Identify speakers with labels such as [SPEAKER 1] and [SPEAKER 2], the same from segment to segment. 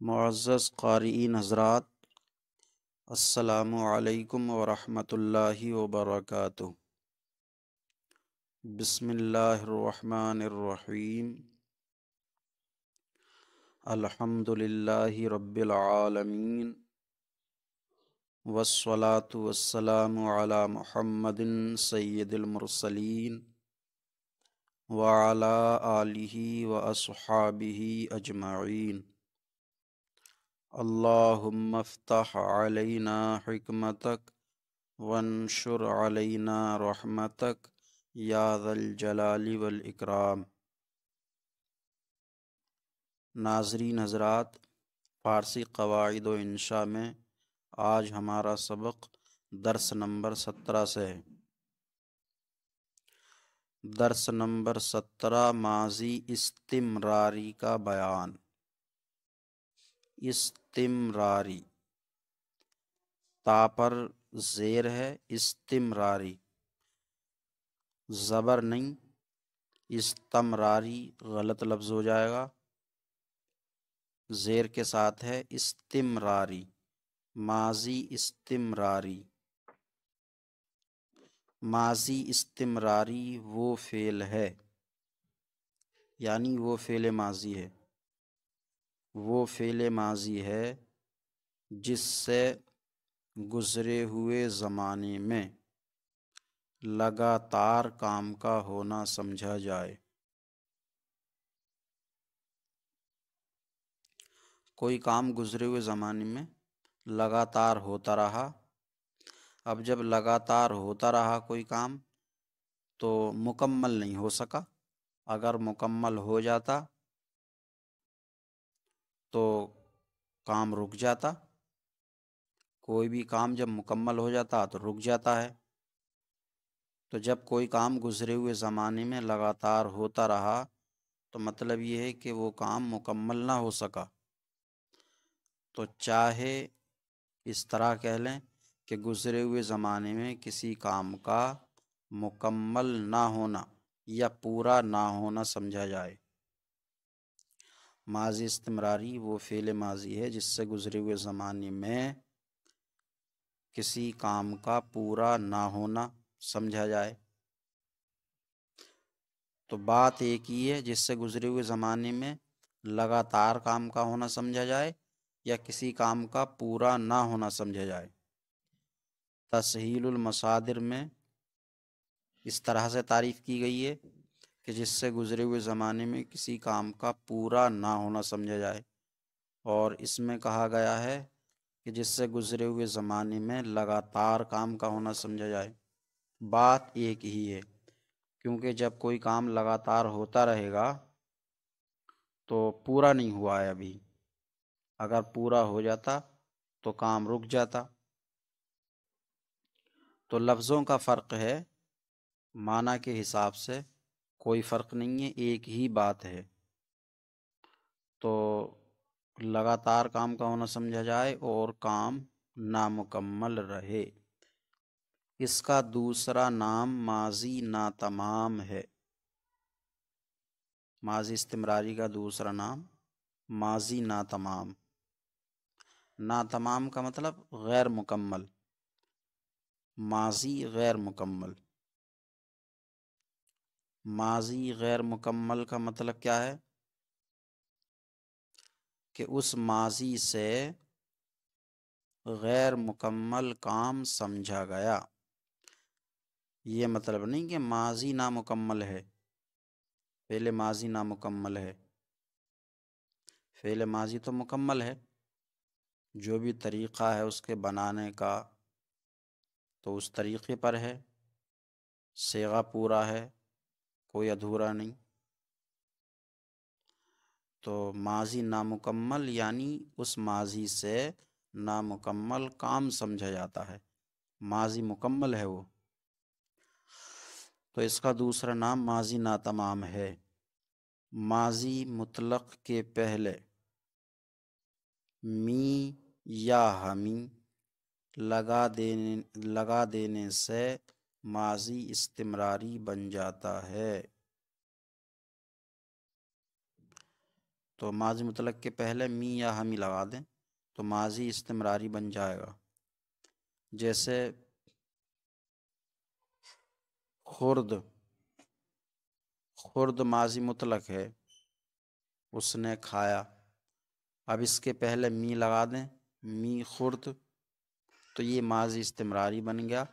[SPEAKER 1] معزز قارئین حضرات، السلام علیکم ورحمۃ اللہ وبرکاتہ۔ بسم اللہ الرحمن الرحیم۔ الحمد للہ رب العالمین، والصلاة والسلام علی محمد سید المرسلین وعلی آلہ واصحابہ اجمعین۔ اللہم افتح علینا حکمتک وانشر علینا رحمتک یا ذا الجلال والاکرام۔ ناظرین حضرات، فارسی قواعد و انشاء میں آج ہمارا سبق درس نمبر 17 سے ہے۔ درس نمبر 17 ماضی استمراری کا بیان۔ استمراری، تا پر زیر ہے، استمراری، زبر نہیں، استمراری غلط لفظ ہو جائے گا، زیر کے ساتھ ہے استمراری، ماضی استمراری۔ ماضی استمراری وہ فعل ہے، یعنی وہ فعل ماضی ہے، وہ فعل ماضی ہے جس سے گزرے ہوئے زمانے میں لگاتار کام کا ہونا سمجھا جائے۔ کوئی کام گزرے ہوئے زمانے میں لگاتار ہوتا رہا، اب جب لگاتار ہوتا رہا کوئی کام تو مکمل نہیں ہو سکا۔ اگر مکمل ہو جاتا تو کام رک جاتا، کوئی بھی کام جب مکمل ہو جاتا تو رک جاتا ہے۔ تو جب کوئی کام گزرے ہوئے زمانے میں لگاتار ہوتا رہا تو مطلب یہ ہے کہ وہ کام مکمل نہ ہو سکا۔ تو چاہے اس طرح کہہ لیں کہ گزرے ہوئے زمانے میں کسی کام کا مکمل نہ ہونا یا پورا نہ ہونا سمجھا جائے۔ ماضی استمراری وہ فعل ماضی ہے جس سے گزرے ہوئے زمانے میں کسی کام کا پورا نہ ہونا سمجھا جائے۔ تو بات ایک ہی ہے، جس سے گزرے ہوئے زمانے میں لگاتار کام کا ہونا سمجھا جائے یا کسی کام کا پورا نہ ہونا سمجھا جائے۔ تسہیل المصادر میں اس طرح سے تعریف کی گئی ہے کہ جس سے گزرے ہوئے زمانے میں کسی کام کا پورا نہ ہونا سمجھا جائے، اور اس میں کہا گیا ہے کہ جس سے گزرے ہوئے زمانے میں لگاتار کام کا ہونا سمجھا جائے۔ بات ایک ہی ہے، کیونکہ جب کوئی کام لگاتار ہوتا رہے گا تو پورا نہیں ہوا ہے ابھی، اگر پورا ہو جاتا تو کام رک جاتا۔ تو لفظوں کا فرق ہے، معنی کے حساب سے کوئی فرق نہیں ہے، ایک ہی بات ہے۔ تو لگاتار کام کا ہونا سمجھا جائے اور کام نامکمل رہے۔ اس کا دوسرا نام ماضی ناتمام ہے۔ ماضی استمراری کا دوسرا نام ماضی ناتمام۔ ناتمام کا مطلب غیر مکمل، ماضی غیر مکمل۔ ماضی غیر مکمل کا مطلب کیا ہے کہ اس ماضی سے غیر مکمل کام سمجھا گیا۔ یہ مطلب نہیں کہ ماضی نامکمل ہے، فعل ماضی نامکمل ہے، فعل ماضی تو مکمل ہے، جو بھی طریقہ ہے اس کے بنانے کا تو اس طریقے پر ہے، صیغہ پورا ہے، کوئی ادھورا نہیں۔ تو ماضی نامکمل یعنی اس ماضی سے نامکمل کام سمجھا جاتا ہے، ماضی مکمل ہے وہ، تو اس کا دوسرا نام ماضی ناتمام ہے۔ ماضی مطلق کے پہلے می یا ہمی لگا دینے سے ماضی استمراری بن جاتا ہے۔ تو تو ماضی مطلق کے پہلے می یا ہم ہی لگا دیں تو ماضی استمراری بن جائے گا. جیسے خرد، خرد ماضی مطلق ہے، اس نے کھایا. اب اس کے پہلے می لگا دیں، می خرد، تو یہ ماضی استمراری بن گیا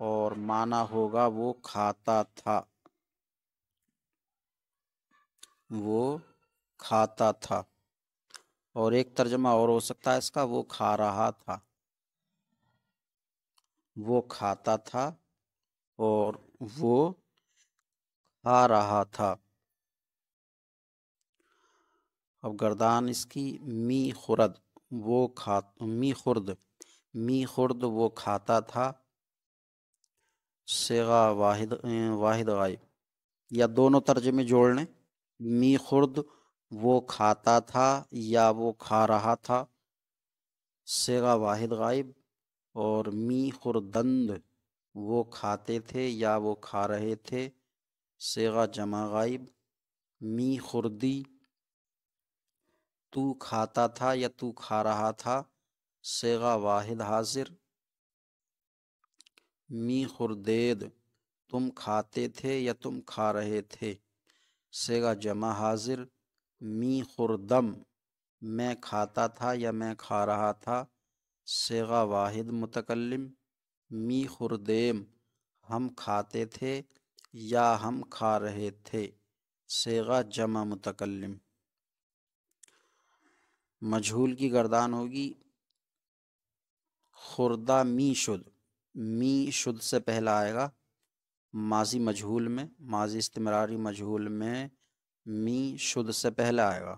[SPEAKER 1] اور معنی ہوگا وہ کھاتا تھا، وہ کھاتا تھا. اور ایک ترجمہ اور ہو سکتا ہے اس کا، وہ کھا رہا تھا، وہ کھاتا تھا اور وہ کھا رہا تھا. اب گردان اس کی می خرد، می خرد، می خرد وہ کھاتا تھا. صیغہ واحد غائب، یا دونوں ترجمے جوڑ لیں، می خرد وہ کھاتا تھا یا وہ کھا رہا تھا، صیغہ واحد غائب. اور می خردند وہ کھاتے تھے یا وہ کھا رہے تھے، صیغہ جمع غائب. می خردی تو کھاتا تھا یا تو کھا رہا تھا، صیغہ واحد حاضر. می خردید تم کھاتے تھے یا تم کھا رہے تھے، صیغہ جمع حاضر. می خردم میں کھاتا تھا یا میں کھا رہا تھا، صیغہ واحد متکلم. می خردیم ہم کھاتے تھے یا ہم کھا رہے تھے، صیغہ جمع متکلم. مجہول کی گردان ہوگی خوردہ می شد، می شد سے پہلا آئے گا ماضی مجہول میں، ماضی استمراری مجہول میں می شد سے پہلا آئے گا،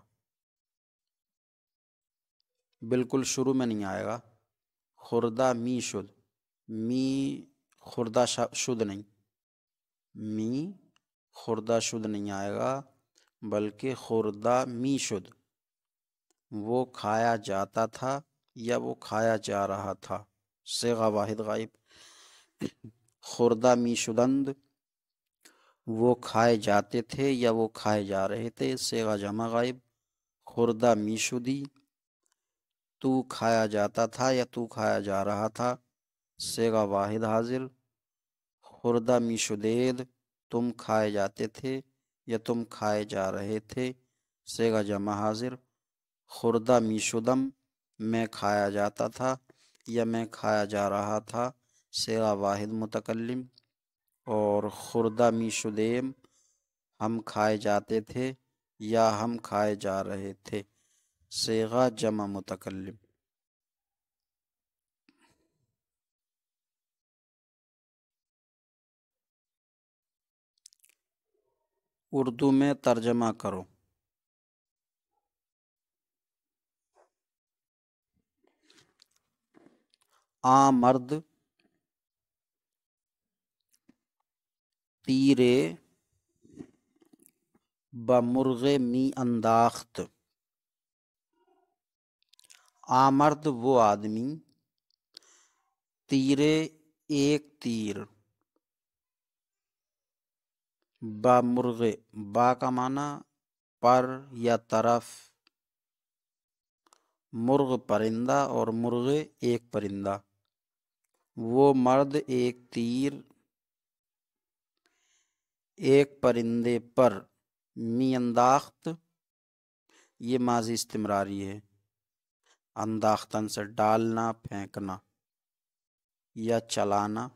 [SPEAKER 1] بالکل شروع میں نہیں آئے گا. خوردہ می شد، می خوردہ شد نہیں، می خوردہ شد نہیں آئے گا بلکہ خوردہ می شد وہ کھایا جاتا تھا یا وہ کھایا جا رہا تھا، صیغہ واحد غائب. خوردہ می شدند وہ کھائے جاتے تھے یا وہ کھائے جا رہے تھے، صیغہ جمع غائب. خوردہ می شدی تو کھایا جاتا تھا یا تو کھایا جا رہا تھا، صیغہ واحد حاضر. خوردہ می شدید تم کھائے جاتے تھے یا تم کھائے جا رہے تھے، صیغہ جمع حاضر. خوردہ می شدم میں کھایا جاتا تھا یا میں کھایا جا رہا تھا، صیغہ واحد متکلم. اور خوردہ می شدیم ہم کھائے جاتے تھے یا ہم کھائے جا رہے تھے، صیغہ جمع متکلم. اردو میں ترجمہ کرو. مرد تیرے بمرغ می انداخت، مرد وہ آدمی، تیرے ایک تیر، بمرغ با کا معنی پر یا طرف، مرغ پرندہ اور مرغ ایک پرندہ. وہ مرد ایک تیر ایک پرندے پر، می انداخت یہ ماضی استمراری ہے، انداختن سے ڈالنا پھینکنا یا چلانا،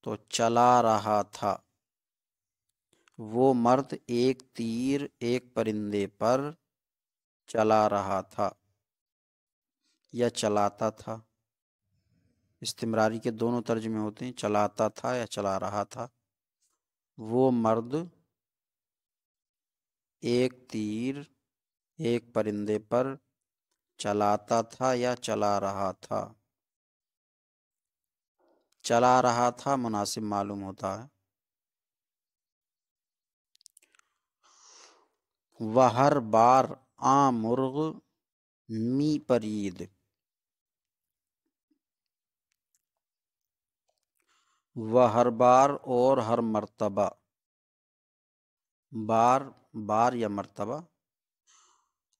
[SPEAKER 1] تو چلا رہا تھا. وہ مرد ایک تیر ایک پرندے پر چلا رہا تھا یا چلاتا تھا. استمراری کے دونوں ترجمے ہوتے ہیں، چلاتا تھا یا چلا رہا تھا. وہ مرد ایک تیر ایک پرندے پر چلاتا تھا یا چلا رہا تھا. چلا رہا تھا مناسب معلوم ہوتا ہے. وہ ہر بار مرغ می پرید، وہ ہر بار اور ہر مرتبہ، بار یا مرتبہ،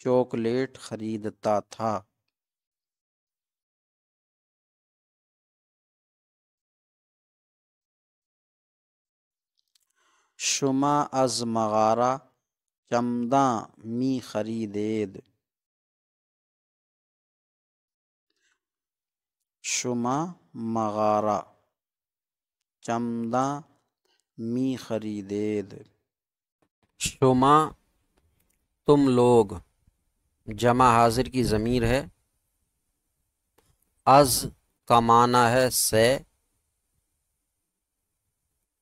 [SPEAKER 1] چاکلیٹ خریدتا تھا۔ شما از مغارہ چمداں می خریدید۔ شما مغارہ چمداں می خریدید۔
[SPEAKER 2] شما تم لوگ جمع حاضر کی ضمیر ہے، از کا معنی ہے سے،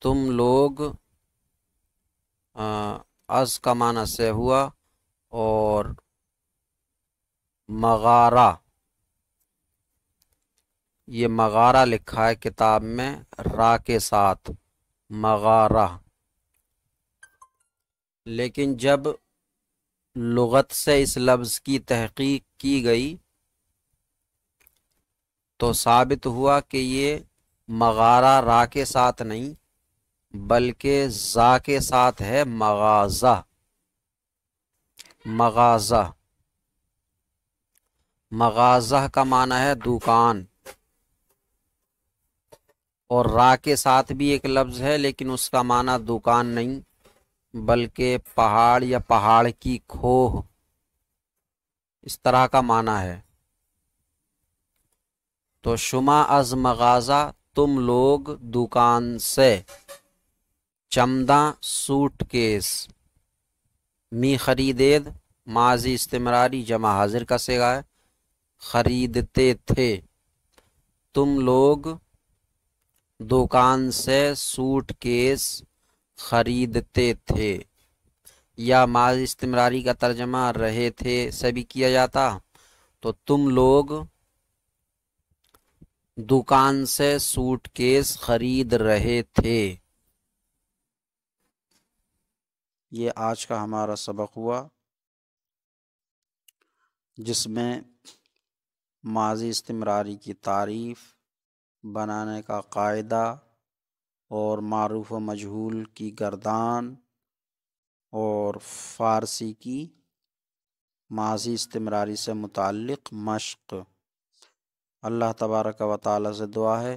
[SPEAKER 2] تم لوگ از کا معنی سے ہوا، اور مغارہ یہ مغارہ لکھا ہے کتاب میں را کے ساتھ، مغارہ، لیکن جب لغت سے اس لفظ کی تحقیق کی گئی تو ثابت ہوا کہ یہ مغارہ را کے ساتھ نہیں بلکہ زا کے ساتھ ہے، مغازہ، مغازہ، مغازہ کا معنی ہے دکان، اور را کے ساتھ بھی ایک لفظ ہے لیکن اس کا معنی دکان نہیں بلکہ پہاڑ یا پہاڑ کی کھوہ، اس طرح کا معنی ہے۔ تو شما از مغازہ تم لوگ دکان سے، چمداں سوٹ کیس، می خریدید ماضی استمراری جمع حاضر کا صیغہ ہے، خریدتے تھے، تم لوگ دکان سے سوٹ کیس خریدتے تھے، یا ماضی استمراری کا ترجمہ رہے تھے سے بھی کیا جاتا، تو تم لوگ دکان سے سوٹ کیس خرید رہے تھے۔
[SPEAKER 1] یہ آج کا ہمارا سبق ہوا جس میں ماضی استمراری کی تعریف، بنانے کا قاعدہ، اور معروف و مجہول کی گردان، اور فارسی کی ماضی استمراری سے متعلق مشق۔ اللہ تبارک و تعالی سے دعا ہے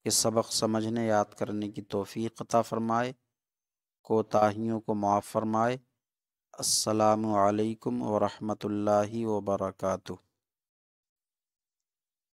[SPEAKER 1] کہ سبق سمجھنے، یاد کرنے کی توفیق عطا فرمائے، کوتاہیوں کو معاف فرمائے۔ السلام علیکم ورحمۃ اللہ وبرکاتہ۔